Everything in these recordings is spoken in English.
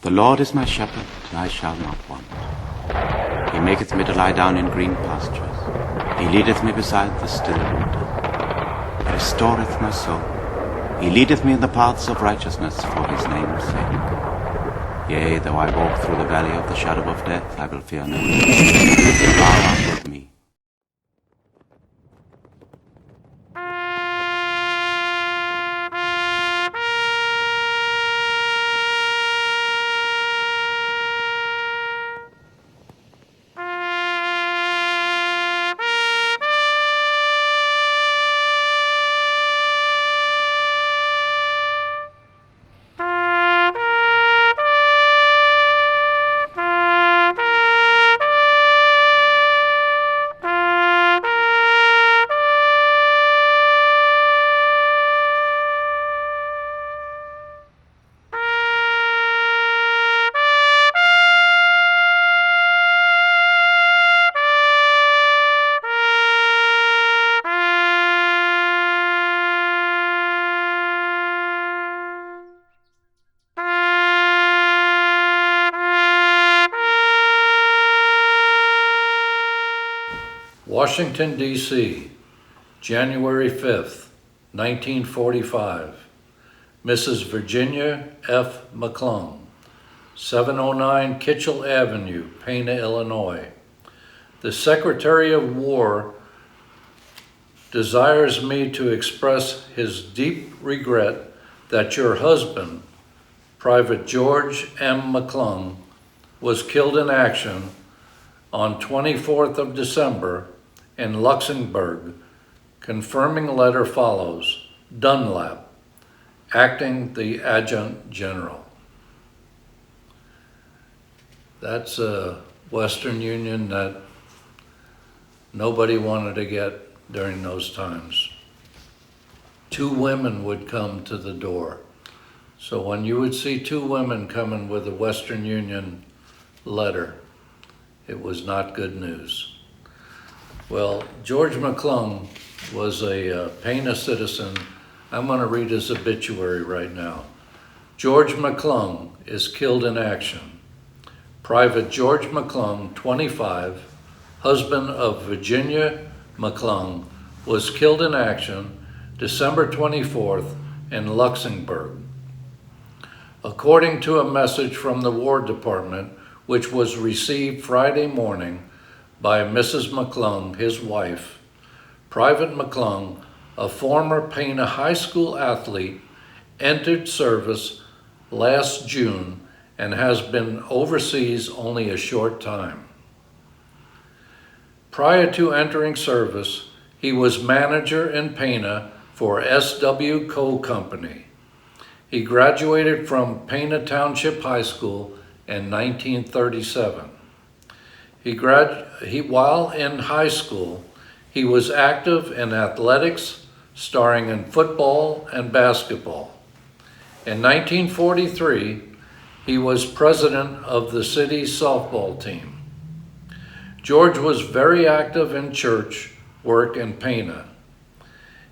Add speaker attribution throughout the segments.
Speaker 1: The Lord is my shepherd, and I shall not want. He maketh me to lie down in green pastures. He leadeth me beside the still waters. He restoreth my soul. He leadeth me in the paths of righteousness for his name's sake. Yea, though I walk through the valley of the shadow of death, I will fear no evil. For thou art with me.
Speaker 2: Washington, D.C., January 5th, 1945. Mrs. Virginia F. McClung, 709 Kitchell Avenue, Pana, Illinois. The Secretary of War desires me to express his deep regret that your husband, Private George M. McClung, was killed in action on 24th of December in Luxembourg. Confirming letter follows. Dunlap, acting the Adjutant General. That's a Western Union that nobody wanted to get during those times. 2 women would come to the door. So when you would see 2 women coming with a Western Union letter, it was not good news. Well, George McClung was a Pana citizen. I'm going to read his obituary right now. George McClung is killed in action. Private George McClung, 25, husband of Virginia McClung, was killed in action December 24th in Luxembourg. According to a message from the War Department, which was received Friday morning by Mrs. McClung, his wife, Private McClung, a former Pana High School athlete, entered service last June and has been overseas only a short time. Prior to entering service, he was manager in Pana for S.W. Coe Company. He graduated from Pana Township High School in 1937. While in high school, he was active in athletics, starring in football and basketball. In 1943, he was president of the city's softball team. George was very active in church work in Pana.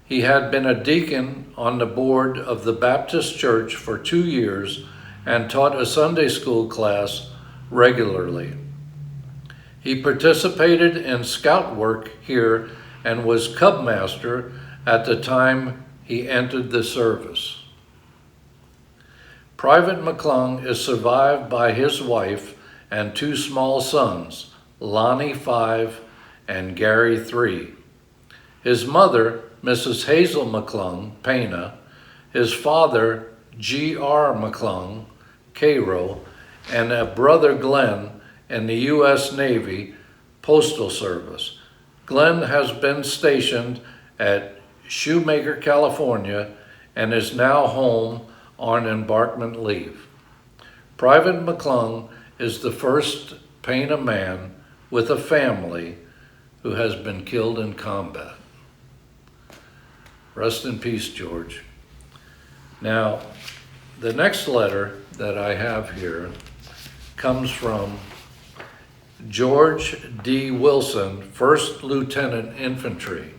Speaker 2: He had been a deacon on the board of the Baptist Church for 2 years and taught a Sunday school class regularly. He participated in scout work here and was Cub Master at the time he entered the service. Private McClung is survived by his wife and 2 small sons, Lonnie 5 and Gary 3. His mother, Mrs. Hazel McClung, Pana, his father, G.R. McClung, Cairo, and a brother, Glenn, in the U.S. Navy Postal Service. Glenn has been stationed at Shoemaker, California, and is now home on embarkment leave. Private McClung is the first Pana man with a family who has been killed in combat. Rest in peace, George. Now, the next letter that I have here comes from George D. Wilson, 1st Lieutenant Infantry.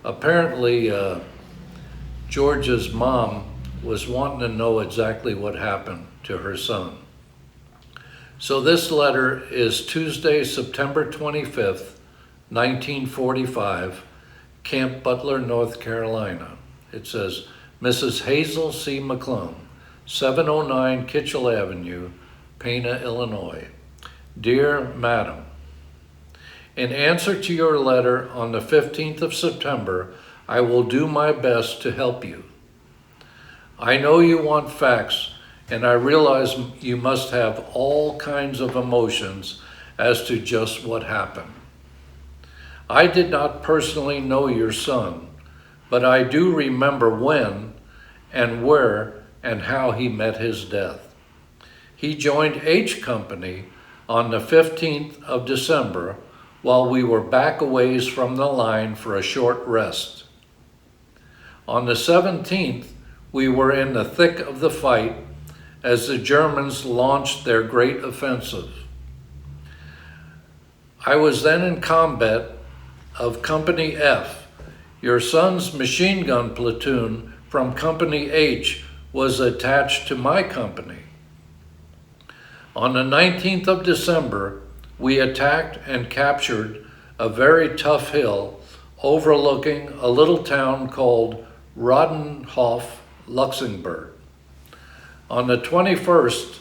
Speaker 2: Apparently, George's mom was wanting to know exactly what happened to her son. So this letter is Tuesday, September 25th, 1945, Camp Butler, North Carolina. It says, Mrs. Hazel C. McClung, 709 Kitchell Avenue, Pana, Illinois. Dear Madam, in answer to your letter on the 15th of September, I will do my best to help you. I know you want facts, and I realize you must have all kinds of emotions as to just what happened. I did not personally know your son, but I do remember when and where and how he met his death. He joined H Company on the 15th of December while we were back a ways from the line for a short rest. On the 17th, we were in the thick of the fight as the Germans launched their great offensive. I was then in combat of Company F. Your son's machine gun platoon from Company H was attached to my company. On the 19th of December, we attacked and captured a very tough hill overlooking a little town called Rodenhof, Luxembourg. On the 21st,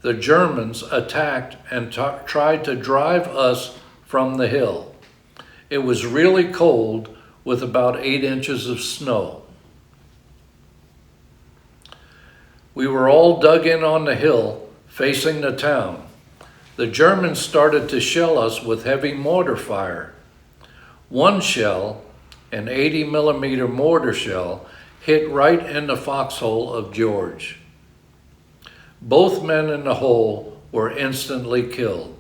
Speaker 2: the Germans attacked and tried to drive us from the hill. It was really cold with about 8 inches of snow. We were all dug in on the hill facing the town. The Germans started to shell us with heavy mortar fire. One shell, an 80mm mortar shell, hit right in the foxhole of George. Both men in the hole were instantly killed.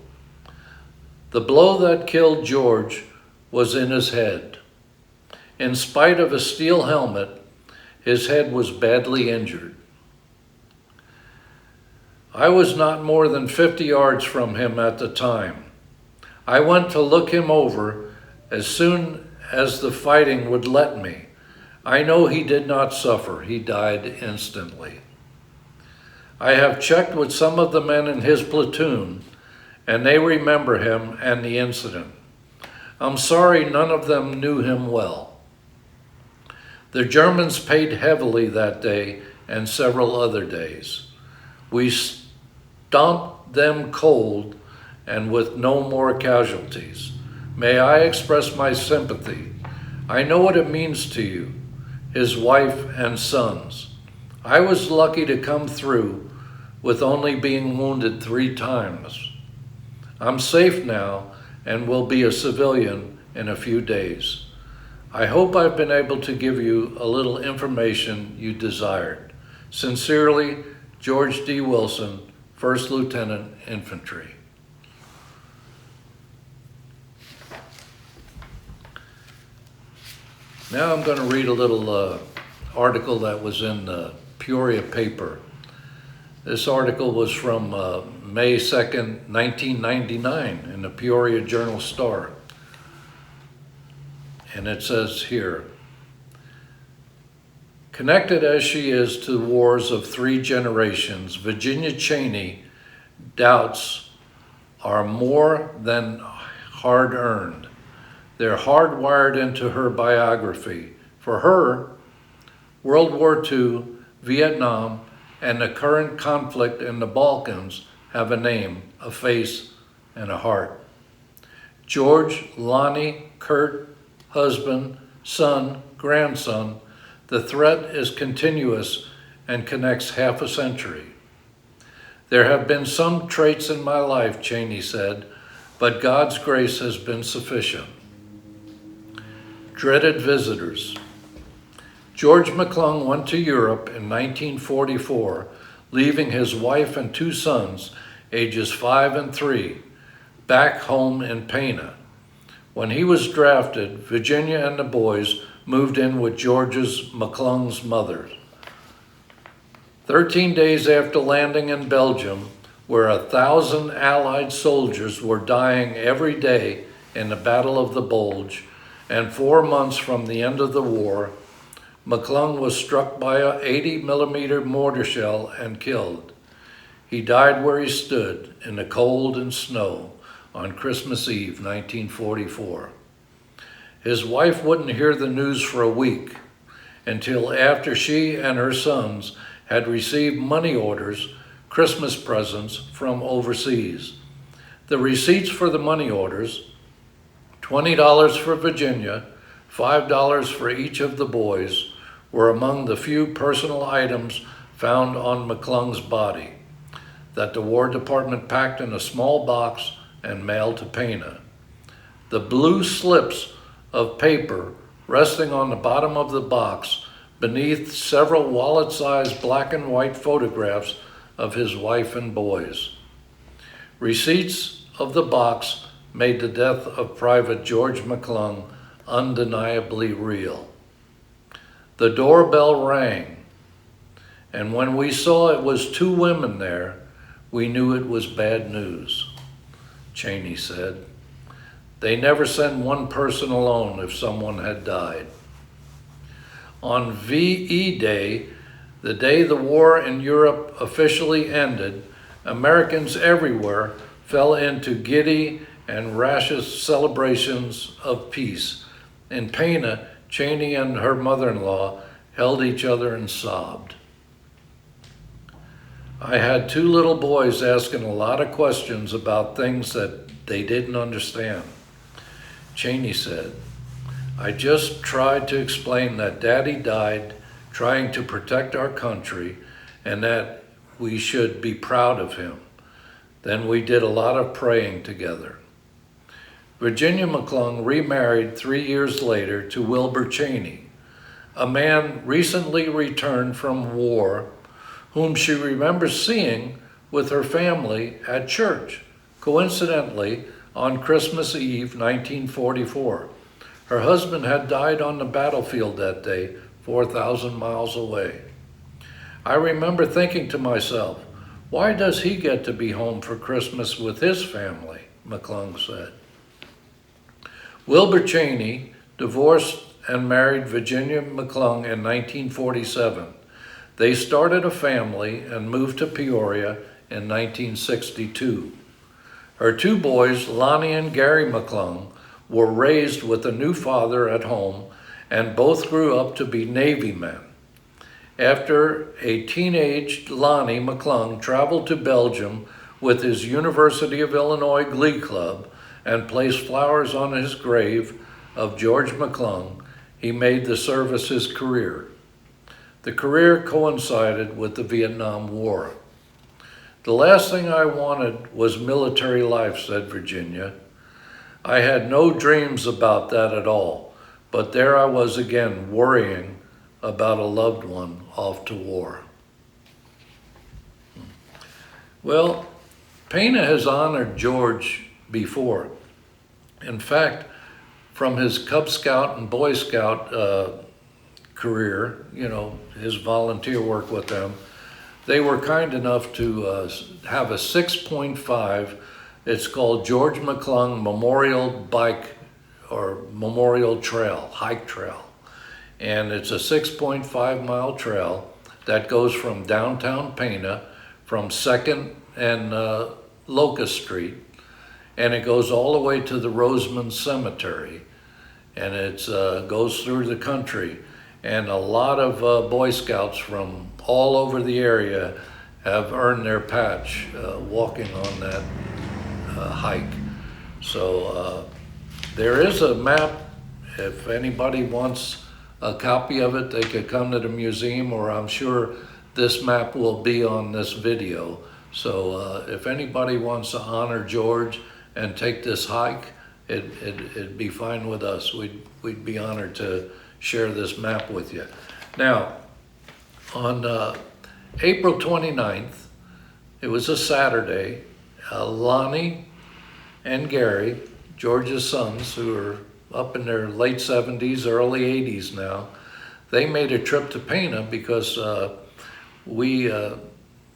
Speaker 2: The blow that killed George was in his head. In spite of a steel helmet, his head was badly injured. I was not more than 50 yards from him at the time. I went to look him over as soon as the fighting would let me. I know he did not suffer. He died instantly. I have checked with some of the men in his platoon, and they remember him and the incident. I'm sorry none of them knew him well. The Germans paid heavily that day and several other days. We stomped them cold and with no more casualties. May I express my sympathy. I know what it means to you, his wife and sons. I was lucky to come through with only being wounded 3 times. I'm safe now and will be a civilian in a few days. I hope I've been able to give you a little information you desired. Sincerely, George D. Wilson, 1st Lieutenant Infantry. Now I'm going to read a little article that was in the Peoria paper. This article was from May 2nd, 1999 in the Peoria Journal-Star. And it says here, connected as she is to wars of 3 generations, Virginia Cheney doubts are more than hard-earned. They're hardwired into her biography. For her, World War II, Vietnam, and the current conflict in the Balkans have a name, a face, and a heart. George, Lonnie, Kurt, husband, son, grandson, the threat is continuous and connects half a century. There have been some traits in my life, Cheney said, but God's grace has been sufficient. Dreaded visitors. George McClung went to Europe in 1944, leaving his wife and 2 sons, ages 5 and 3, back home in Pana. When he was drafted, Virginia and the boys moved in with George's McClung's mother. 13 days after landing in Belgium, where 1,000 Allied soldiers were dying every day in the Battle of the Bulge, and 4 months from the end of the war, McClung was struck by an 80mm mortar shell and killed. He died where he stood in the cold and snow on Christmas Eve, 1944. His wife wouldn't hear the news for a week until after she and her sons had received money orders, Christmas presents from overseas. The receipts for the money orders, $20 for Virginia, $5 for each of the boys, were among the few personal items found on McClung's body that the War Department packed in a small box and mailed to Pena. The blue slips of paper resting on the bottom of the box beneath several wallet-sized black and white photographs of his wife and boys. Receipts of the box made the death of Private George McClung undeniably real. The doorbell rang, and when we saw it was two women there, we knew it was bad news, Cheney said. They never send one person alone if someone had died. On VE Day, the day the war in Europe officially ended, Americans everywhere fell into giddy and raucous celebrations of peace. In Pena, Cheney and her mother-in-law held each other and sobbed. I had two little boys asking a lot of questions about things that they didn't understand. Cheney said, I just tried to explain that Daddy died trying to protect our country and that we should be proud of him. Then we did a lot of praying together. Virginia McClung remarried 3 years later to Wilbur Cheney, a man recently returned from war whom she remembers seeing with her family at church, coincidentally on Christmas Eve, 1944. Her husband had died on the battlefield that day, 4,000 miles away. I remember thinking to myself, why does he get to be home for Christmas with his family, McClung said. Wilbur Cheney divorced and married Virginia McClung in 1947. They started a family and moved to Peoria in 1962. Her two boys, Lonnie and Gary McClung, were raised with a new father at home and both grew up to be Navy men. After a teenage Lonnie McClung traveled to Belgium with his University of Illinois Glee Club and placed flowers on his grave of George McClung, he made the service his career. The career coincided with the Vietnam War. The last thing I wanted was military life, said Virginia. I had no dreams about that at all, but there I was again worrying about a loved one off to war. Well, Pena has honored George before. In fact, from his Cub Scout and Boy Scout career, his volunteer work with them, they were kind enough to have a 6.5. It's called George McClung Memorial Bike or Memorial Trail, hike trail. And it's a 6.5 mile trail that goes from downtown Pena, from 2nd and Locust Street, and it goes all the way to the Roseman Cemetery. And it goes through the country. And a lot of Boy Scouts from all over the area have earned their patch walking on that hike. So there is a map. If anybody wants a copy of it, they could come to the museum, or I'm sure this map will be on this video. So if anybody wants to honor George and take this hike, it'd be fine with us. We'd be honored to share this map with you. Now, on April 29th, it was a Saturday, Lonnie and Gary, George's sons, who are up in their late 70s, early 80s now, they made a trip to Pena because we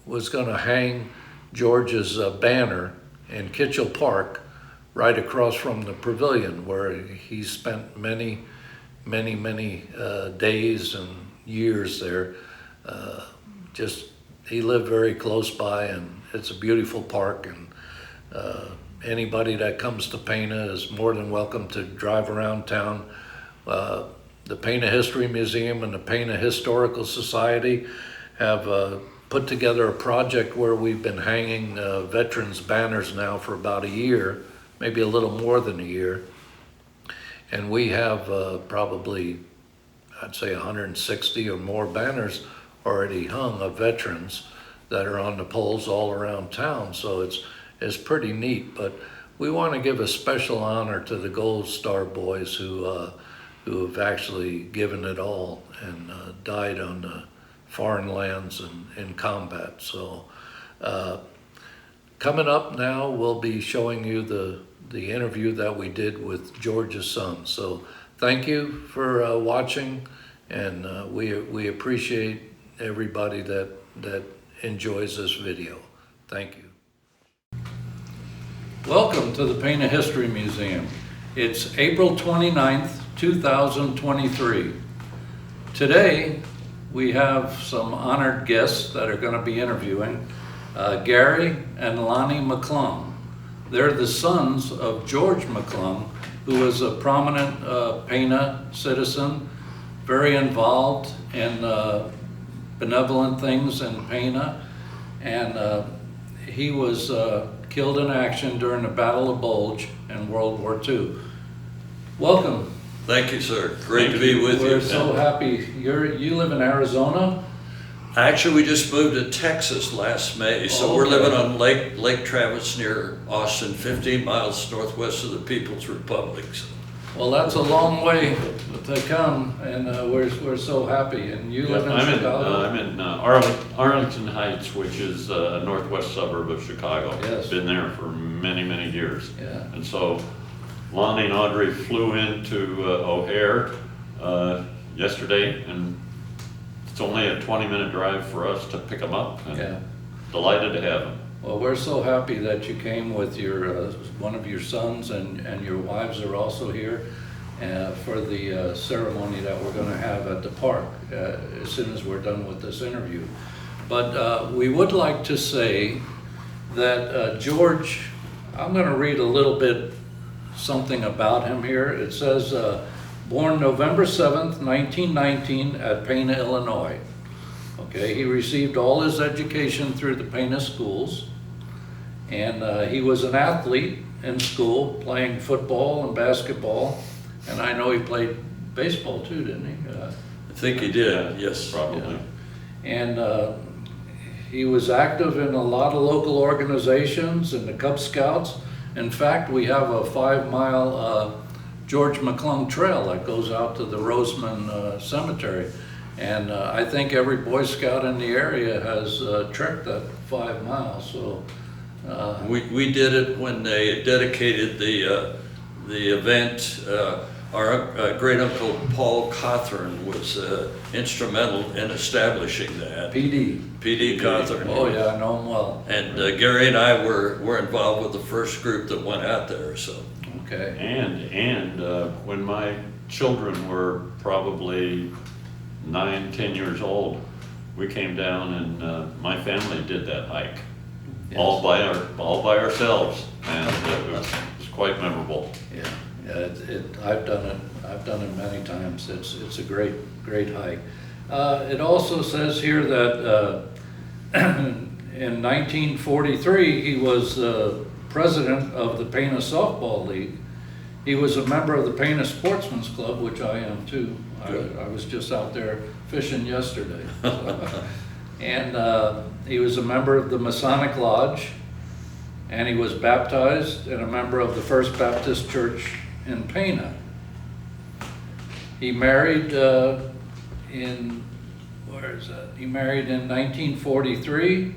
Speaker 2: was going to hang George's banner in Kitchell Park right across from the pavilion where he spent many days and years there. He lived very close by, and it's a beautiful park, and anybody that comes to Pana is more than welcome to drive around town. The Pana History Museum and the Pana Historical Society have put together a project where we've been hanging veterans banners now for about a year, maybe a little more than a year. And we have probably, I'd say 160 or more banners already hung of veterans that are on the poles all around town. So it's pretty neat, but we want to give a special honor to the Gold Star boys who have actually given it all and died on the foreign lands and in combat. So coming up now, we'll be showing you the interview that we did with George's son. So thank you for watching, and we appreciate everybody that enjoys this video. Thank you. Welcome to the Pana History Museum. It's April 29th, 2023. Today, we have some honored guests that are going to be interviewing Gary and Lonnie McClung. They're the sons of George McClung, who was a prominent Pana citizen, very involved in benevolent things in Pana, and he was killed in action during the Battle of Bulge in World War II. Welcome.
Speaker 3: Thank you, sir. Great to be with you.
Speaker 2: We're so happy. You live in Arizona?
Speaker 3: Actually, we just moved to Texas last May, so we're living on Lake Travis near Austin, 15 miles northwest of the People's Republic. So.
Speaker 2: Well, that's a long way to come, and we're so happy. And you live in Chicago?
Speaker 4: I'm in Arlington Heights, which is a northwest suburb of Chicago.
Speaker 2: Yes.
Speaker 4: Been there for many, many years.
Speaker 2: Yeah.
Speaker 4: And so Lonnie and Audrey flew into O'Hare yesterday, and it's only a 20-minute drive for us to pick them up, and delighted to have them.
Speaker 2: Well, we're so happy that you came with your one of your sons, and your wives are also here for the ceremony that we're going to have at the park as soon as we're done with this interview. But we would like to say that George, I'm going to read a little bit something about him here. It says, born November 7th, 1919 at Pana, Illinois. Okay, he received all his education through the Pana schools, and he was an athlete in school, playing football and basketball, and I know he played baseball too, didn't he?
Speaker 3: I think he did, yes.
Speaker 4: Probably.
Speaker 2: Yeah. And he was active in a lot of local organizations and the Cub Scouts. In fact, we have a 5-mile George McClung trail that goes out to the Roseman Cemetery. And I think every Boy Scout in the area has trekked that 5 miles. So
Speaker 3: we did it when they dedicated the event. Our great uncle Paul Cawthorn was instrumental in establishing that. P.D. Cawthorn.
Speaker 2: Oh yeah, I know him well.
Speaker 3: And Gary and I were involved with the first group that went out there. So.
Speaker 2: Okay.
Speaker 4: And when my children were probably 9, 10 years old, we came down and my family did that hike. Yes. all by ourselves, and it was quite memorable.
Speaker 2: Yeah, I've done it many times. It's a great hike. It also says here that in 1943 he was president of the Pana Softball League. He was a member of the Pana Sportsman's Club, which I am too. I was just out there fishing yesterday. And he was a member of the Masonic Lodge, and he was baptized and a member of the First Baptist Church in Pana. He married He married in 1943.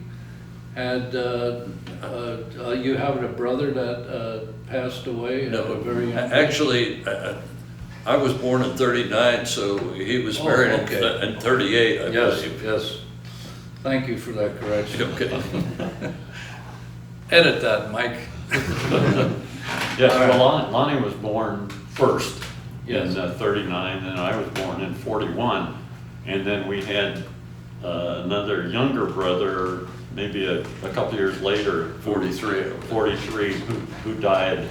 Speaker 2: Had you have a brother that passed away?
Speaker 3: No,
Speaker 2: at a very young age?
Speaker 3: actually, I was born in '39, so he was married in '38, I believe.
Speaker 2: Yes. Thank you for that correction.
Speaker 3: Okay.
Speaker 2: Edit that, Mike.
Speaker 4: Yes,
Speaker 2: All right.
Speaker 4: well, Lonnie was born first
Speaker 2: Yes.
Speaker 4: in 39, and I was born in 41, and then we had another younger brother maybe a couple years later.
Speaker 3: 43.
Speaker 4: 43, who died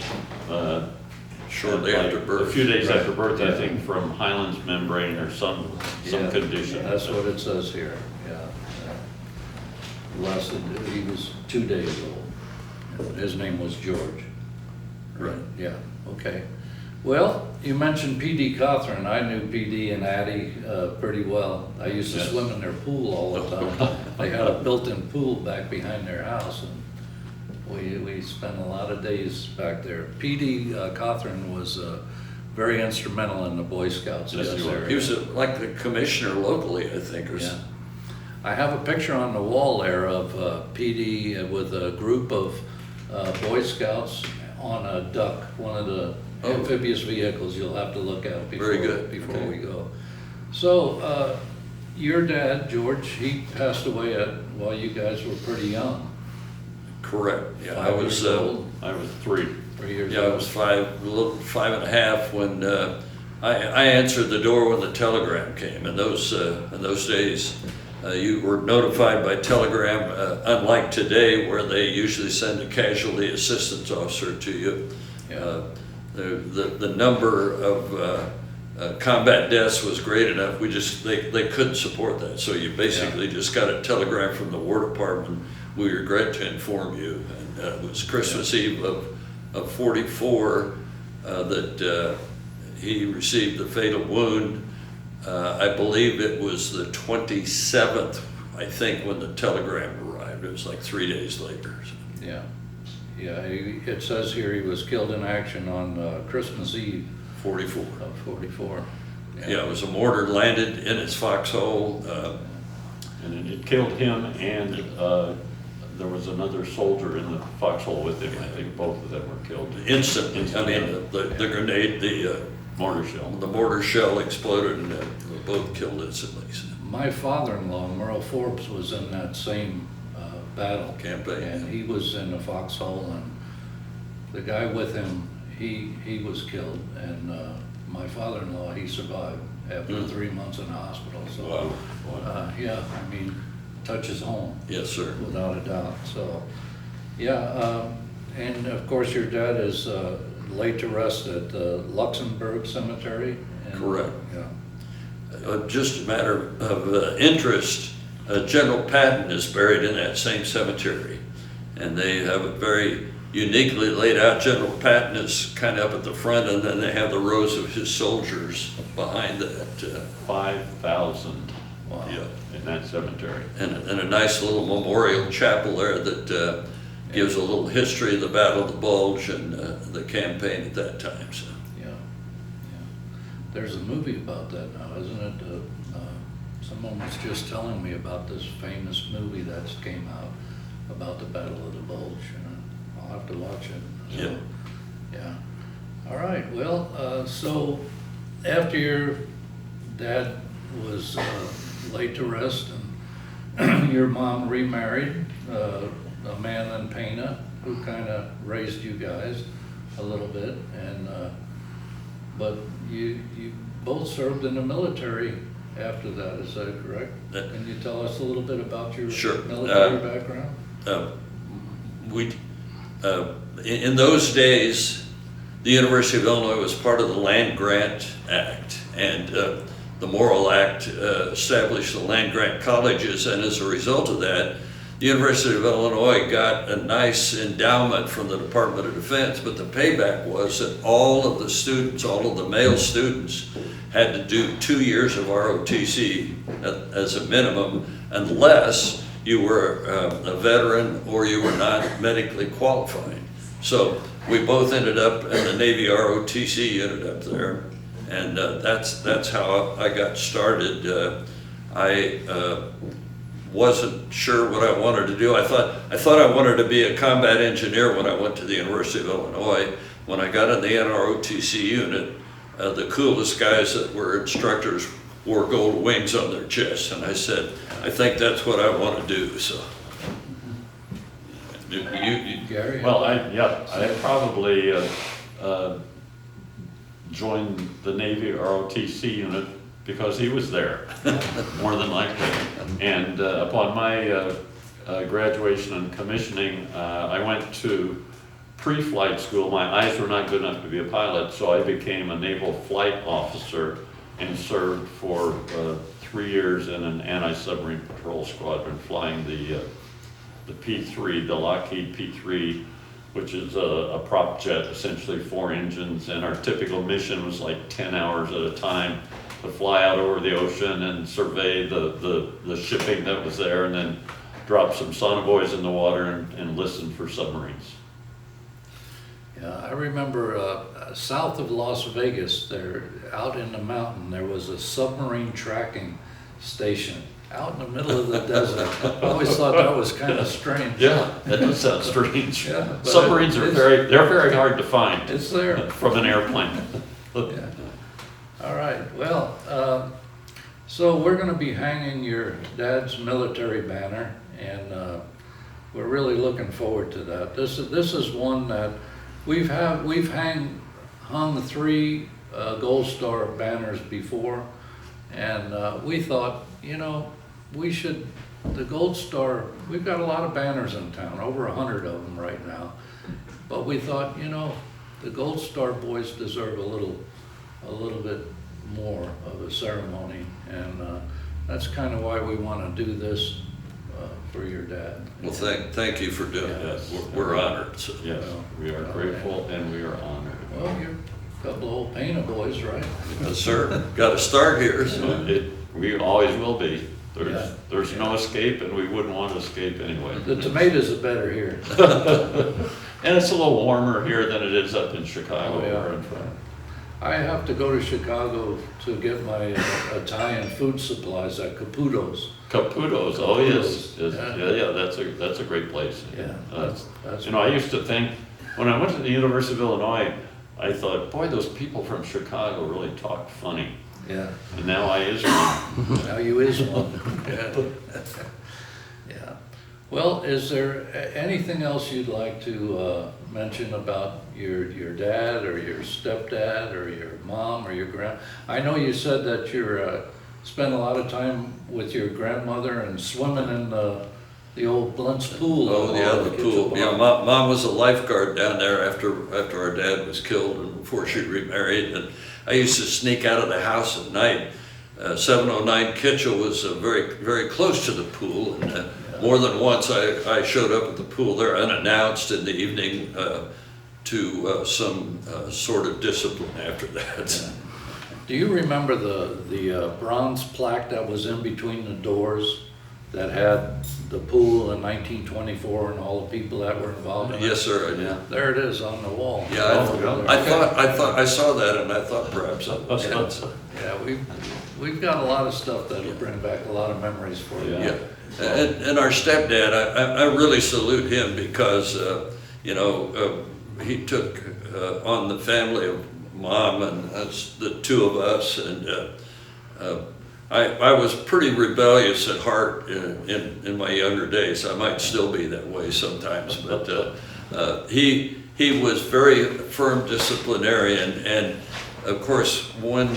Speaker 3: Shortly
Speaker 4: like
Speaker 3: after birth.
Speaker 4: A few days
Speaker 2: Right.
Speaker 4: after birth, I
Speaker 2: Yeah.
Speaker 4: think, from Highland's membrane or some
Speaker 2: Yeah,
Speaker 4: condition.
Speaker 2: That's what it says here, yeah. Lasted, he was 2 days old. His name was George.
Speaker 3: Right.
Speaker 2: Yeah, okay. Well, you mentioned P.D. Cothran. I knew P.D. and Addie pretty well. I used to
Speaker 4: Yes.
Speaker 2: swim in their pool all the time. They had a built-in pool back behind their house, and we spent a lot of days back there. P.D. Cothran was very instrumental in the Boy Scouts in
Speaker 4: Yes,
Speaker 2: this
Speaker 4: he was.
Speaker 2: area.
Speaker 3: He was like the commissioner locally, I think, or
Speaker 2: Yeah.
Speaker 3: something.
Speaker 2: I have a picture on the wall there of PD with a group of Boy Scouts on a duck, one of the
Speaker 3: Oh.
Speaker 2: amphibious vehicles you'll have to look at before,
Speaker 3: Very good.
Speaker 2: before
Speaker 3: Okay.
Speaker 2: we go. So, your dad, George, he passed away while you guys were pretty young.
Speaker 3: Correct, yeah, I
Speaker 2: 5
Speaker 3: was,
Speaker 2: years old,
Speaker 4: I was 3.
Speaker 2: 3 years
Speaker 3: yeah, I
Speaker 2: old.
Speaker 3: was a little 5.5 when, I answered the door when the telegram came. In those days, you were notified by telegram, unlike today where they usually send a casualty assistance officer to you.
Speaker 2: Yeah.
Speaker 3: The number of combat deaths was great enough, they couldn't support that. So you basically just got a telegram from the War Department, we regret to inform you. And it was Christmas Eve of 44 that he received the fatal wound. I believe it was the 27th, I think, when the telegram arrived. It was like 3 days later. So.
Speaker 2: Yeah, yeah, it says here he was killed in action on Christmas Eve
Speaker 3: 44.
Speaker 2: of 44.
Speaker 3: Yeah, it was a mortar landed in his foxhole.
Speaker 4: And it killed him, and there was another soldier in the foxhole with him. I think both of them were killed.
Speaker 3: Instantly. I mean, the grenade,
Speaker 4: Mortar shell.
Speaker 3: the mortar shell exploded and both killed instantly. So,
Speaker 2: My father-in-law, Merle Forbes, was in that same battle.
Speaker 3: Campaign,
Speaker 2: And
Speaker 3: yeah.
Speaker 2: he was in a foxhole, and the guy with him, he was killed. And my father-in-law, he survived after
Speaker 3: Mm.
Speaker 2: 3 months in the hospital. So,
Speaker 3: Wow.
Speaker 2: yeah, I mean, touches home.
Speaker 3: Yes, sir.
Speaker 2: Without a doubt, so, yeah, and of course your dad is laid to rest at Luxembourg Cemetery. And,
Speaker 3: Correct.
Speaker 2: Yeah,
Speaker 3: Just a matter of interest, General Patton is buried in that same cemetery. And they have it very uniquely laid out. General Patton is kind of up at the front, and then they have the rows of his soldiers behind that.
Speaker 4: 5,000
Speaker 2: wow.
Speaker 3: Yeah.
Speaker 4: in that cemetery.
Speaker 3: And a nice little memorial chapel there that gives a little history of the Battle of the Bulge and the campaign at that time. So.
Speaker 2: Yeah, yeah. There's a movie about that now, isn't it? Someone was just telling me about this famous movie that's came out about the Battle of the Bulge, and I'll have to watch it. So,
Speaker 3: Yeah.
Speaker 2: Yeah. All right, well, so after your dad was laid to rest and your mom remarried a man in Pana who kind of raised you guys a little bit, and but you both served in the military after that, is that correct? Can you tell us a little bit about your
Speaker 3: Sure.
Speaker 2: military background?
Speaker 3: In those days, the University of Illinois was part of the Land Grant Act, and the Morrill Act established the land grant colleges, and as a result of that, the University of Illinois got a nice endowment from the Department of Defense, but the payback was that all of the students, all of the male students, had to do 2 years of ROTC as a minimum, unless you were a veteran or you were not medically qualified. So we both ended up in the Navy ROTC unit up there, and that's how I got started. I wasn't sure what I wanted to do. I thought I wanted to be a combat engineer when I went to the University of Illinois. When I got in the NROTC unit, the coolest guys that were instructors wore gold wings on their chests, and I said, I think that's what I want to do. So,
Speaker 2: Gary?
Speaker 4: Well, I probably joined the Navy ROTC unit because he was there, more than likely. And upon my graduation and commissioning, I went to pre-flight school. My eyes were not good enough to be a pilot, so I became a naval flight officer and served for 3 years in an anti-submarine patrol squadron flying the P-3, the Lockheed P-3, which is a prop jet, essentially 4 engines, and our typical mission was like 10 hours at a time to fly out over the ocean and survey the shipping that was there, and then drop some sonobuoys in the water and listen for submarines.
Speaker 2: Yeah, I remember south of Las Vegas, there, out in the mountain, there was a submarine tracking station out in the middle of the desert. I always thought that was kind of strange.
Speaker 4: Yeah, that does sound strange.
Speaker 2: Yeah, but
Speaker 4: Submarines are they're very hard to find.
Speaker 2: It's there.
Speaker 4: From an airplane.
Speaker 2: Yeah. All right, well, so we're gonna be hanging your dad's military banner, and we're really looking forward to that. This is one that we've hung 3 Gold Star banners before, and we thought, you know, the Gold Star, we've got a lot of banners in town, over 100 of them right now, but we thought, you know, the Gold Star boys deserve a little bit more of a ceremony, and that's kind of why we want to do this for your dad.
Speaker 3: Well, thank you for doing that.
Speaker 4: Yes.
Speaker 3: We're honored. So.
Speaker 4: Yes, we are grateful and we are honored.
Speaker 2: Well, you're a couple of old Pana boys, right?
Speaker 3: Yes, sir. Got to start here. So.
Speaker 4: We always will be.
Speaker 2: Yeah.
Speaker 4: There's no escape, and we wouldn't want to escape anyway.
Speaker 2: The tomatoes are better here.
Speaker 4: And it's a little warmer here than it is up in Chicago.
Speaker 2: Oh, yeah. I have to go to Chicago to get my Italian food supplies at Caputo's.
Speaker 4: Caputo's, oh yes,
Speaker 2: Yeah.
Speaker 4: yeah, that's a great place.
Speaker 2: Yeah, that's
Speaker 4: I used to think, when I went to the University of Illinois, I thought, boy, those people from Chicago really talk funny.
Speaker 2: Yeah.
Speaker 4: And now I is one.
Speaker 2: Now you is one. Yeah. Yeah. Well, is there anything else you'd like to mention about your dad or your stepdad or your mom or your I know you said that you're spent a lot of time with your grandmother and swimming in the old Blunt's pool.
Speaker 3: Oh yeah, the pool. Yeah, mom was a lifeguard down there after our dad was killed and before she remarried, and I used to sneak out of the house at night. 709 Kitchell was very, very close to the pool, and more than once I showed up at the pool there unannounced in the evening to some sort of discipline after that.
Speaker 2: Yeah. Do you remember the bronze plaque that was in between the doors that had the pool in 1924 and all the people that were involved in it?
Speaker 3: Yes, sir, I do.
Speaker 2: There it is on the wall.
Speaker 3: Yeah, I thought I saw that, and I thought perhaps I was.
Speaker 2: Yeah, we've got a lot of stuff that'll bring back a lot of memories for you.
Speaker 3: Yeah, and our stepdad, I really salute him because he took on the family of Mom and that's the 2 of us, and I was pretty rebellious at heart in my younger days. I might still be that way sometimes, but he was very firm disciplinarian, and of course when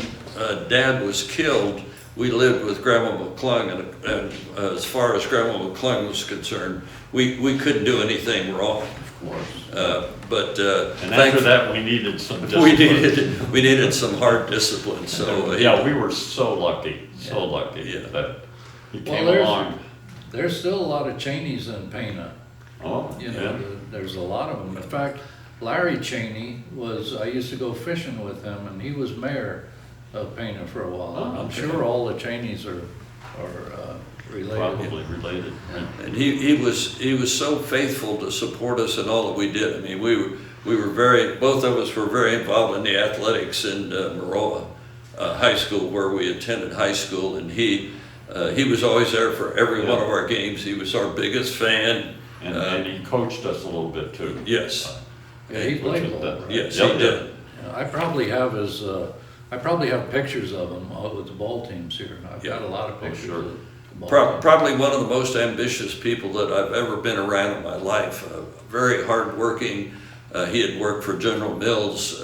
Speaker 3: Dad was killed, we lived with Grandma McClung, and as far as Grandma McClung was concerned, we couldn't do anything wrong.
Speaker 2: Of course.
Speaker 4: And after that, we needed some discipline.
Speaker 3: We needed some hard discipline. So
Speaker 4: we were so lucky,
Speaker 3: Yeah.
Speaker 4: that he came
Speaker 2: Well,
Speaker 4: along.
Speaker 2: There's still a lot of Cheneys in Pana.
Speaker 4: Oh,
Speaker 2: You know, there's a lot of them. In fact, Larry Cheney I used to go fishing with him, and he was mayor of Pana for a while.
Speaker 4: Oh,
Speaker 2: I'm
Speaker 4: okay.
Speaker 2: sure all the Cheneys are related.
Speaker 4: Probably related.
Speaker 3: And he was so faithful to support us in all that we did. I mean, we were both of us were very involved in the athletics in Maroa High School, where we attended high school, and he was always there for every one of our games. He was our biggest fan.
Speaker 4: And he coached us a little bit too.
Speaker 3: Yes.
Speaker 2: Yeah, he played ball, right?
Speaker 3: Yes,
Speaker 4: Yep.
Speaker 3: he did.
Speaker 2: Yeah, I probably have pictures of him with the ball teams here. I've got a lot of pictures
Speaker 4: sure.
Speaker 2: of the ball teams.
Speaker 3: Probably one of the most ambitious people that I've ever been around in my life. Very hardworking. He had worked for General Mills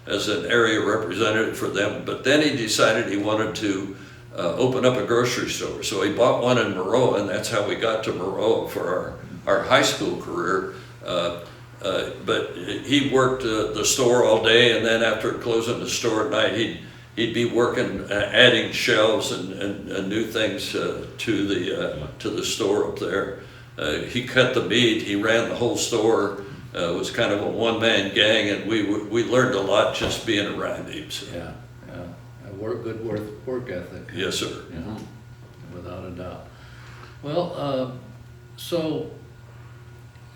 Speaker 3: as an area representative for them, but then he decided he wanted to open up a grocery store. So he bought one in Maroa, and that's how we got to Maroa for our high school career. But he worked the store all day, and then after closing the store at night, he'd be working, adding shelves and new things to the store up there. He cut the meat. He ran the whole store. It was kind of a one-man gang, and we learned a lot just being around him. So.
Speaker 2: Yeah. Good work ethic.
Speaker 3: Yes, sir.
Speaker 2: Yeah, without a doubt. Well, so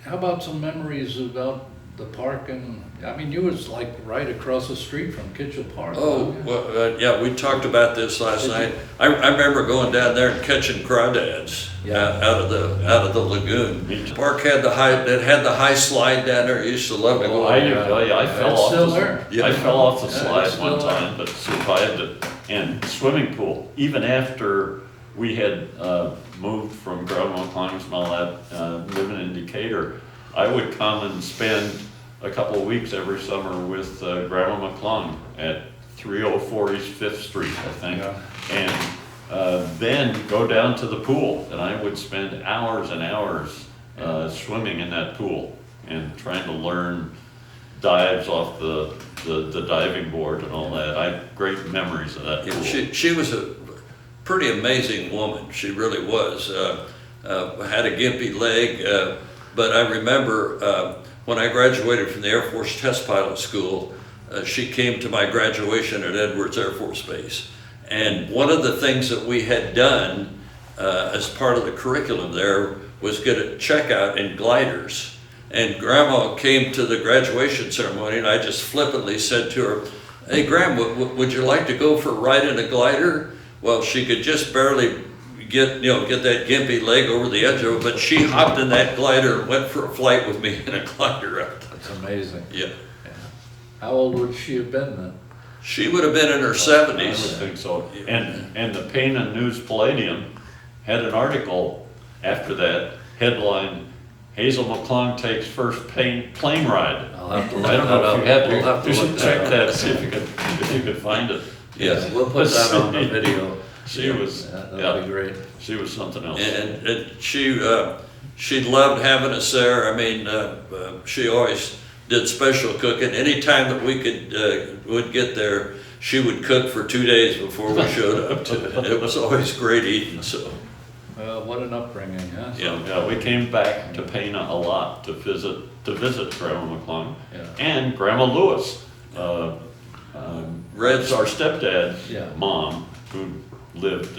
Speaker 2: how about some memories about the park? And I mean, you was like right across the street from Kitchell Park.
Speaker 3: Oh, well, yeah, we talked about this last night. I remember going down there and catching crawdads out of the lagoon. The park had the high slide down there. I used to love to go.
Speaker 4: I fell off the slide one
Speaker 2: there.
Speaker 4: time, but survived it. And swimming pool, even after we had moved from Grandma McClung's and all that, living in Decatur, I would come and spend a couple of weeks every summer with Grandma McClung at 304 East 5th Street, I think.
Speaker 2: Yeah.
Speaker 4: And then go down to the pool, and I would spend hours and hours swimming in that pool and trying to learn dives off the diving board and all that. I have great memories of that pool.
Speaker 3: She was a pretty amazing woman. She really was. Had a gimpy leg, but I remember when I graduated from the Air Force Test Pilot School, she came to my graduation at Edwards Air Force Base. And one of the things that we had done as part of the curriculum there was get a checkout in gliders. And Grandma came to the graduation ceremony, and I just flippantly said to her, "Hey, Grandma, would you like to go for a ride in a glider?" Well, she could just barely get that gimpy leg over the edge of it, but she hopped in that glider and went for a flight with me in a glider out there.
Speaker 2: That's amazing.
Speaker 3: Yeah.
Speaker 2: How old would she have been then?
Speaker 3: She would have been in her
Speaker 4: I would
Speaker 3: 70s.
Speaker 4: think so. And the Pana News Palladium had an article after that, headlined, Hazel McClung takes first plane ride.
Speaker 2: I'll have to look
Speaker 4: I don't
Speaker 2: that
Speaker 4: know
Speaker 2: up.
Speaker 4: if you have
Speaker 2: We'll have to
Speaker 4: you
Speaker 2: look
Speaker 4: should
Speaker 2: that
Speaker 4: check
Speaker 2: up.
Speaker 4: that, see if you could find it.
Speaker 3: Yes.
Speaker 2: We'll put that on the video.
Speaker 4: She was,
Speaker 2: That'd be great.
Speaker 4: she was something else.
Speaker 3: And she loved having us there. I mean, she always did special cooking. Anytime that we would get there, she would cook for 2 days before we showed up to it. It was always great eating, so.
Speaker 2: What an upbringing, huh?
Speaker 3: Yeah.
Speaker 4: We came back to Pana a lot to visit Grandma McClung
Speaker 2: Yeah.
Speaker 4: and Grandma Lewis. Red's our stepdad's
Speaker 2: Yeah.
Speaker 4: mom, who lived,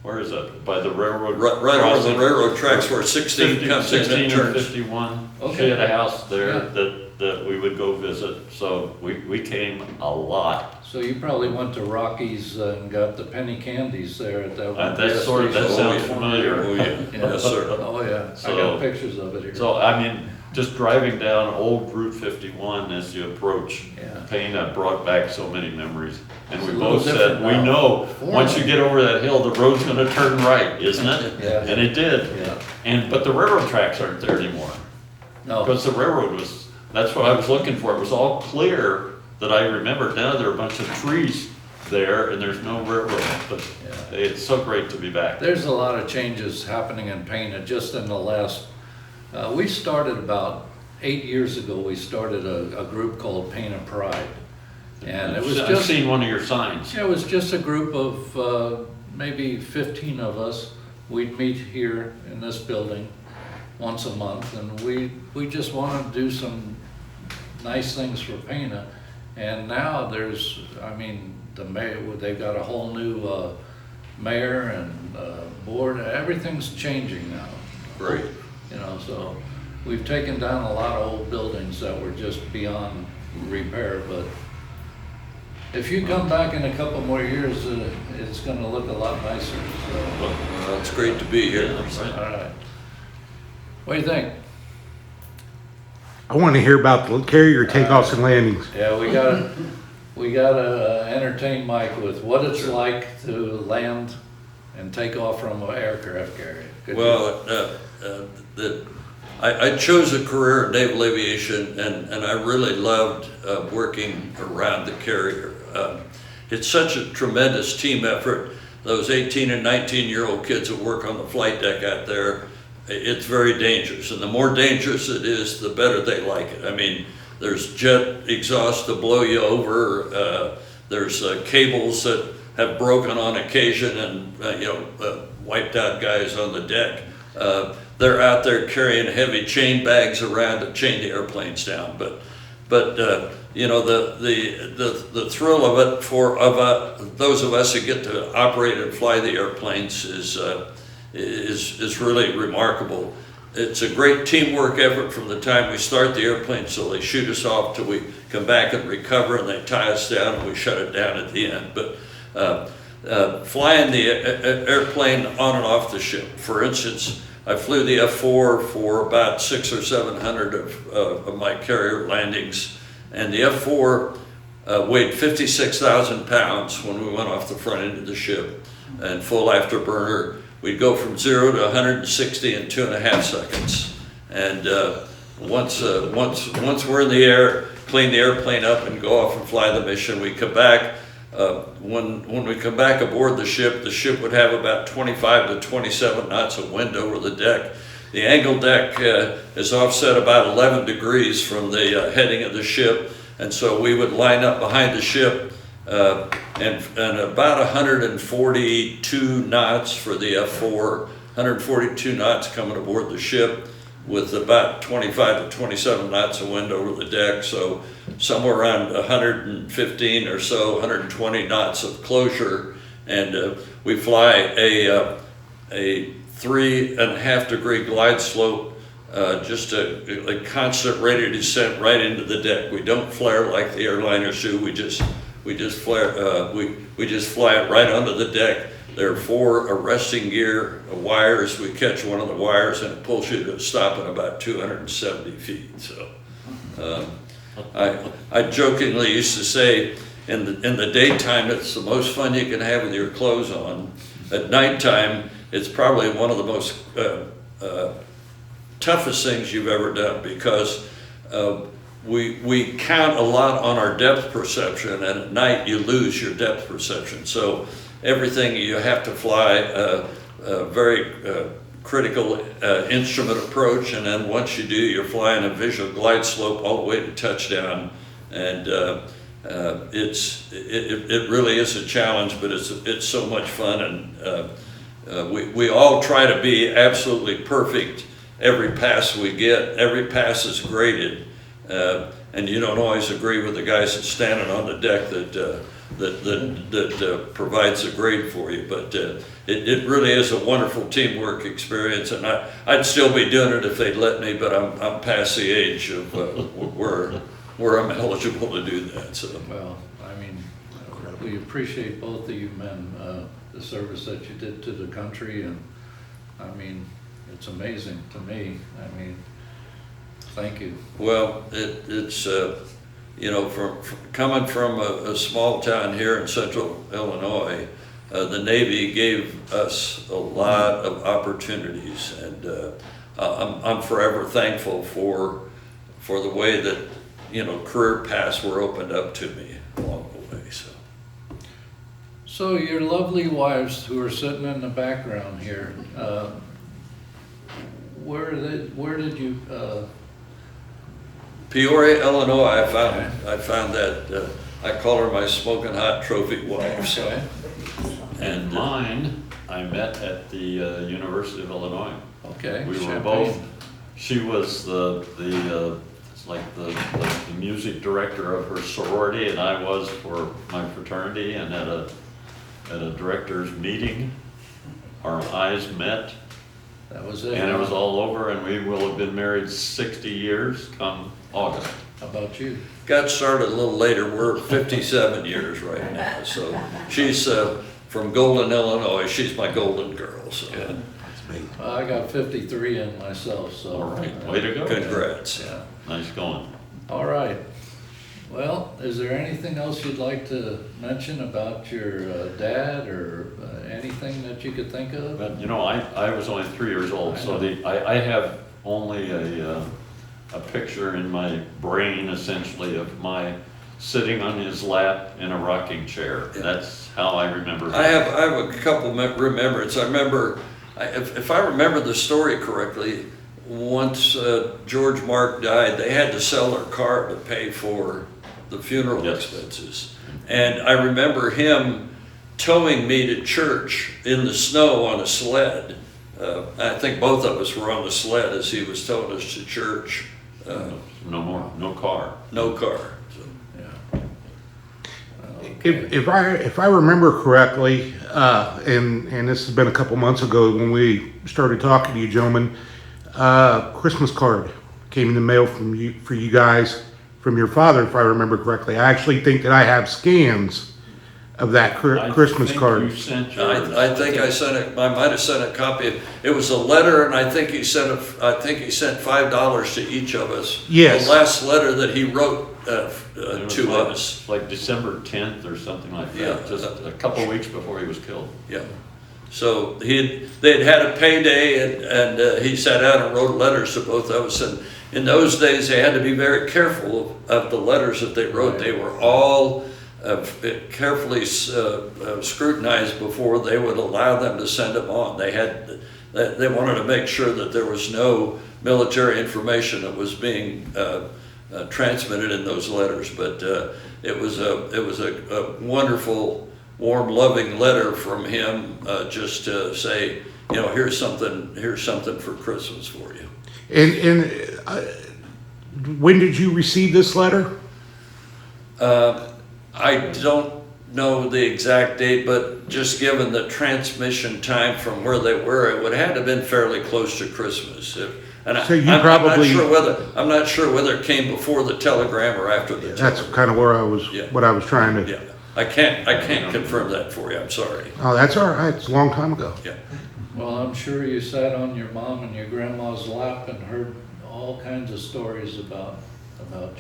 Speaker 4: where is that? By the railroad.
Speaker 3: Right over
Speaker 4: crossing.
Speaker 3: the railroad tracks where 16 comes in
Speaker 4: 16
Speaker 3: and
Speaker 4: and
Speaker 3: turns.
Speaker 4: 51.
Speaker 2: Okay.
Speaker 4: She had a house there
Speaker 2: Yeah.
Speaker 4: that we would go visit, so we came a lot.
Speaker 2: So you probably went to Rocky's and got the penny candies there at that.
Speaker 4: That
Speaker 2: gas
Speaker 4: that
Speaker 2: station.
Speaker 4: sounds
Speaker 3: yeah.
Speaker 4: familiar.
Speaker 3: Oh, yeah.
Speaker 2: Yeah.
Speaker 3: Yes, sir.
Speaker 2: Oh, yeah. I
Speaker 4: So-
Speaker 2: got pictures of it here.
Speaker 4: So, I mean, just driving down old Route 51 as you approach
Speaker 2: Yeah.
Speaker 4: Pana brought back so many memories. And we
Speaker 2: It's a little
Speaker 4: both said,
Speaker 2: different
Speaker 4: we
Speaker 2: now.
Speaker 4: know, once you get over that hill, the road's gonna turn right, isn't it?
Speaker 2: Yeah.
Speaker 4: And it did.
Speaker 2: Yeah.
Speaker 4: But the railroad tracks aren't there anymore.
Speaker 2: No.
Speaker 4: Because the railroad was, that's what I was looking for. It was all clear that I remembered. Now there are a bunch of trees there and there's no railroad. But
Speaker 2: Yeah.
Speaker 4: it's so great to be back.
Speaker 2: There's a lot of changes happening in Pana just in the last, we started about 8 years ago, we started a group called Pana Pride. And it was
Speaker 4: I've
Speaker 2: just,
Speaker 4: seen one of your signs.
Speaker 2: yeah, it was just a group of maybe 15 of us. We'd meet here in this building once a month, and we just wanted to do some nice things for Pana. And now there's, I mean, the mayor, they've got a whole new mayor and board. Everything's changing now.
Speaker 3: Great.
Speaker 2: You know, so we've taken down a lot of old buildings that were just beyond repair, but if you come back in a couple more years, it's gonna look a lot nicer, so.
Speaker 3: Well, it's great to be here.
Speaker 2: All right. What do you think?
Speaker 5: I want to hear about the carrier takeoffs and landings.
Speaker 2: Yeah, we gotta entertain Mike with what it's like to land and take off from an aircraft carrier. Good
Speaker 3: Well, I chose a career in naval aviation, and I really loved working around the carrier. it's such a tremendous team effort. Those 18 and 19-year-old kids that work on the flight deck out there, it's very dangerous. And the more dangerous it is, the better they like it. I mean, there's jet exhaust to blow you over. There's cables that have broken on occasion and wiped out guys on the deck. They're out there carrying heavy chain bags around to chain the airplanes down. But the thrill of it for those of us who get to operate and fly the airplanes is really remarkable. It's a great teamwork effort from the time we start the airplane till they shoot us off till we come back and recover and they tie us down and we shut it down at the end. But flying the airplane on and off the ship, for instance, I flew the F-4 for about 600 or 700 of my carrier landings, and the F-4 weighed 56,000 pounds when we went off the front end of the ship, and full afterburner. We'd go from 0 to 160 in 2.5 seconds. And once we're in the air, clean the airplane up and go off and fly the mission. We come back. When we come back aboard the ship would have about 25 to 27 knots of wind over the deck. The angle deck is offset about 11 degrees from the heading of the ship, and so we would line up behind the ship and about 142 knots for the F-4, 142 knots coming aboard the ship with about 25 to 27 knots of wind over the deck, so somewhere around 115 or so, 120 knots of closure, and we fly a 3.5 degree glide slope, just a constant rate of descent right into the deck. We don't flare like the airliners do. We just flare. We just fly it right onto the deck. There are 4 arresting gear wires. We catch one of the wires and it pulls you to a stop at about 270 feet. So I jokingly used to say in the daytime it's the most fun you can have with your clothes on. At nighttime it's probably one of the most toughest things you've ever done, because we count a lot on our depth perception, and at night you lose your depth perception. So everything you have to fly a very critical instrument approach, and then once you do, you're flying a visual glide slope all the way to touchdown, and it really is a challenge, but it's so much fun, and we all try to be absolutely perfect every pass we get. Every pass is graded, and you don't always agree with the guys that's standing on the deck that provides a grade for you, but it really is a wonderful teamwork experience, and I'd still be doing it if they'd let me, but I'm past the age of where I'm eligible to do that. So,
Speaker 2: well, I mean, we appreciate both of you men, the service that you did to the country, and I mean, it's amazing to me. I mean, thank you.
Speaker 3: well, it's from coming from a small town here in central Illinois, the Navy gave us a lot of opportunities, and I'm forever thankful for the way that career paths were opened up to me along the way.
Speaker 2: So your lovely wives who are sitting in the background here, where did you?
Speaker 3: Peoria, Illinois. I found that I call her my smoking hot trophy wife. So.
Speaker 2: Okay.
Speaker 4: And mine, I met at the University of Illinois.
Speaker 2: Okay.
Speaker 4: We were
Speaker 2: Champagne.
Speaker 4: both. She was the music director of her sorority, and I was for my fraternity. And at a director's meeting, our eyes met.
Speaker 2: That was it.
Speaker 4: And it was all over, and we will have been married 60 years come August.
Speaker 2: How about you?
Speaker 3: Got started a little later. We're 57 years right now. So she's from Golden, Illinois. She's my golden girl. So.
Speaker 4: Good.
Speaker 2: Well, I got 53 in myself, so.
Speaker 4: All right, way to go.
Speaker 3: Congrats.
Speaker 2: Yeah.
Speaker 4: Nice going.
Speaker 2: All right. Well, is there anything else you'd like to mention about your dad, or anything that you could think of?
Speaker 4: But I was only 3 years old, so I have only a picture in my brain essentially of my sitting on his lap in a rocking chair.
Speaker 3: Yeah.
Speaker 4: That's how I remember.
Speaker 3: I have a couple remembrance. I remember, if I remember the story correctly, once George Mark died, they had to sell their car to pay for the funeral
Speaker 4: Yes.
Speaker 3: expenses. And I remember him towing me to church in the snow on a sled. I think both of us were on the sled as he was towing us to church.
Speaker 4: No car.
Speaker 3: No car. So,
Speaker 2: Yeah.
Speaker 5: If I remember correctly, and this has been a couple months ago when we started talking to you gentlemen, Christmas card came in the mail from you for you guys from your father, if I remember correctly. I actually think that I have scans of that Christmas card.
Speaker 4: You sent yours.
Speaker 3: I think I sent it. I might have sent a copy. It was a letter, and I think he sent $5 to each of us.
Speaker 5: Yes.
Speaker 3: The last letter that he wrote
Speaker 4: It was
Speaker 3: to
Speaker 4: like,
Speaker 3: us.
Speaker 4: like December 10th or something like that,
Speaker 3: Yeah.
Speaker 4: just a couple weeks before he was killed.
Speaker 3: Yeah. So they'd had a payday, and he sat out and wrote letters to both of us. And in those days, they had to be very careful of the letters that they wrote.
Speaker 2: Right.
Speaker 3: They were all carefully scrutinized before they would allow them to send them on. They wanted to make sure that there was no military information that was being transmitted in those letters. But it was a wonderful, warm, loving letter from him, just to say, here's something for Christmas for you.
Speaker 5: And when did you receive this letter?
Speaker 3: I don't know the exact date, but just given the transmission time from where they were, it would have to have been fairly close to Christmas. And
Speaker 5: So you
Speaker 3: I'm
Speaker 5: probably-
Speaker 3: I'm not sure whether it came before the telegram or after the
Speaker 5: That's
Speaker 3: telegram.
Speaker 5: kind of where I was,
Speaker 3: Yeah.
Speaker 5: what I was trying to.
Speaker 3: Yeah, I can't confirm that for you. I'm sorry.
Speaker 5: Oh, that's all right. It's a long time ago.
Speaker 3: Yeah.
Speaker 2: Well, I'm sure you sat on your mom and your grandma's lap and heard all kinds of stories about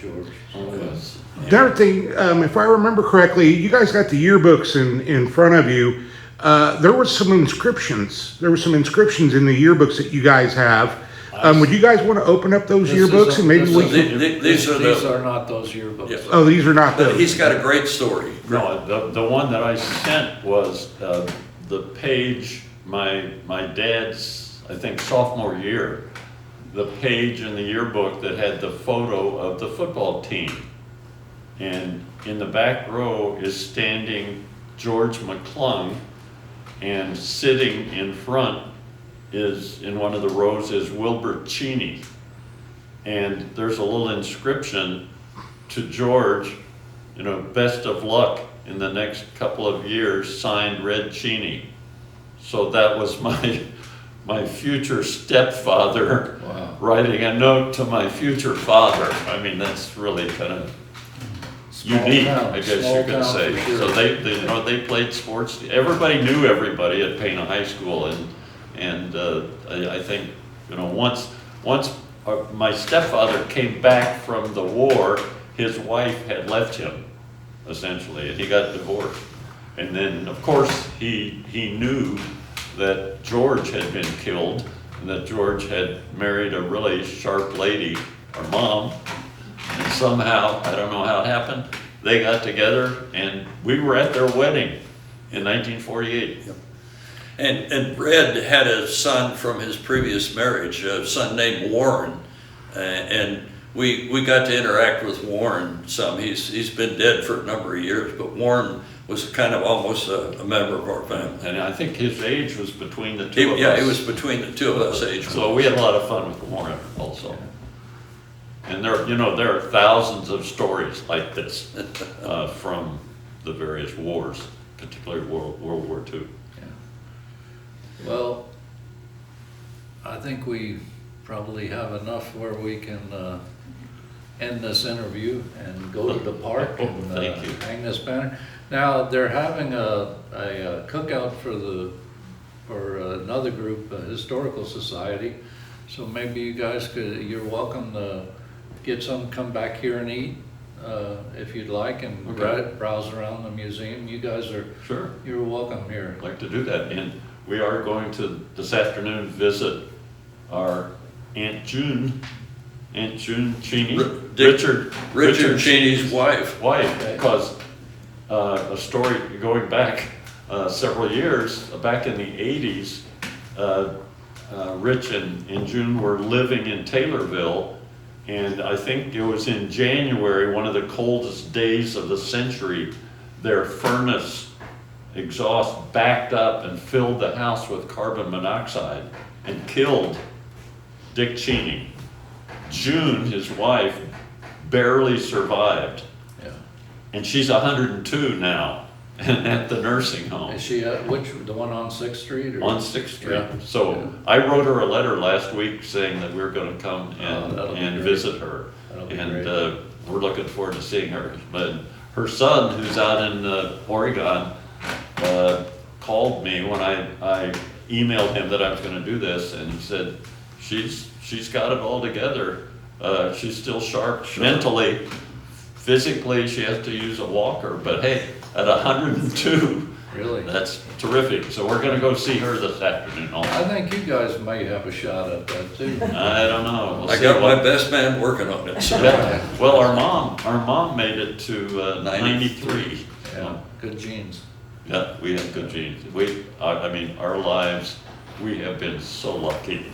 Speaker 2: George.
Speaker 4: Oh, yes.
Speaker 5: Another thing, if I remember correctly, you guys got the yearbooks in front of you. There were some inscriptions. There were some inscriptions in the yearbooks that you guys have. Would you guys want to open up those yearbooks and maybe we can?
Speaker 3: These are
Speaker 2: not those yearbooks.
Speaker 3: Yeah.
Speaker 5: Oh, these are not
Speaker 3: But
Speaker 5: those.
Speaker 3: he's got a great story.
Speaker 4: No, the one that I sent was the page, my dad's, I think, sophomore year, the page in the yearbook that had the photo of the football team. And in the back row is standing George McClung, and sitting in front is, in one of the rows, is Wilbur Cheney. And there's a little inscription to George, best of luck in the next couple of years, signed Red Cheney. So that was my future stepfather.
Speaker 2: Wow.
Speaker 4: Writing a note to my future father. I mean, that's really kind of unique,
Speaker 2: town,
Speaker 4: I guess
Speaker 2: small
Speaker 4: you could
Speaker 2: town
Speaker 4: say.
Speaker 2: for sure.
Speaker 4: So they played sports. Everybody knew everybody at Pana High School, and I think once my stepfather came back from the war, his wife had left him essentially, and he got divorced. And then of course he knew that George had been killed, and that George had married a really sharp lady, our mom, and somehow, I don't know how it happened, they got together, and we were at their wedding in 1948.
Speaker 3: Yep. And Red had a son from his previous marriage, a son named Warren, and we got to interact with Warren some. He's been dead for a number of years, but Warren was kind of almost a member of our family.
Speaker 4: And I think his age was between the two of us.
Speaker 3: Yeah, it was between the two of us age.
Speaker 4: So we had a lot of fun with Warren also. And there are thousands of stories like this from the various wars, particularly World War II.
Speaker 2: Well, I think we probably have enough where we can end this interview and go to the park and
Speaker 4: Thank you.
Speaker 2: hang this banner. Now, they're having a cookout for another group, a historical society. So maybe you guys you're welcome to get some, come back here and eat if you'd like, and
Speaker 4: Okay.
Speaker 2: browse around the museum. You guys
Speaker 4: Sure.
Speaker 2: you're welcome here.
Speaker 4: I'd like to do that. And we are going to this afternoon visit our Aunt June Aunt June Cheney,
Speaker 3: Dick-
Speaker 4: Richard
Speaker 3: Cheney's wife.
Speaker 4: because a story going back several years, back in the 80s, Rich and June were living in Taylorville, and I think it was in January, one of the coldest days of the century, their furnace exhaust backed up and filled the house with carbon monoxide and killed Dick Cheney. June, his wife, barely survived,
Speaker 2: Yeah.
Speaker 4: and she's 102 now and at the nursing home.
Speaker 2: Is she, the one on 6th Street? Or?
Speaker 4: On 6th Street.
Speaker 2: Yeah.
Speaker 4: So I wrote her a letter last week saying that we were gonna come
Speaker 2: that'll be
Speaker 4: and
Speaker 2: great.
Speaker 4: visit her.
Speaker 2: That'll be
Speaker 4: And
Speaker 2: great.
Speaker 4: we're looking forward to seeing her. But her son, who's out in Oregon, called me when I emailed him that I was gonna do this, and he said, she's got it all together. She's still sharp mentally. Physically, she has to use a walker, but hey, at 102,
Speaker 2: Really?
Speaker 4: that's terrific. So we're gonna go see her this afternoon.
Speaker 2: I think you guys may have a shot at that too.
Speaker 4: I don't know. We'll
Speaker 3: I
Speaker 4: see
Speaker 3: got my
Speaker 4: what-
Speaker 3: best man working on it. So.
Speaker 4: Yeah. Well, our mom made it to 93.
Speaker 2: Yeah, good genes.
Speaker 4: Yeah, we have good genes. I mean, our lives, we have been so lucky.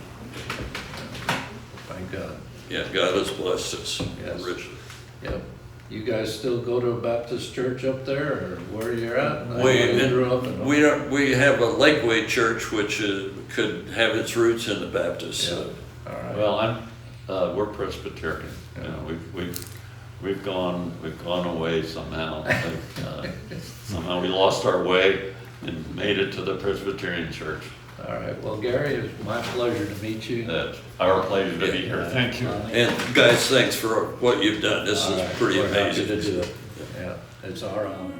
Speaker 2: Thank God.
Speaker 3: Yeah, God has blessed us
Speaker 2: Yes.
Speaker 3: richly.
Speaker 2: Yep. You guys still go to a Baptist church up there, or where you're at? I know
Speaker 3: We,
Speaker 2: you grew up in.
Speaker 3: we have a Lakeway church which could have its roots in the Baptist.
Speaker 2: Yeah. All right.
Speaker 4: Well, we're Presbyterian. You know, we've gone away somehow. Somehow we lost our way and made it to the Presbyterian church.
Speaker 2: All right. Well, Gary, it's my pleasure to meet you.
Speaker 4: That's our pleasure to be here. Thank you.
Speaker 3: And guys, thanks for what you've done. This
Speaker 2: All
Speaker 3: is
Speaker 2: right.
Speaker 3: pretty
Speaker 2: We're happy
Speaker 3: amazing.
Speaker 2: to do it. Yeah, it's our honor.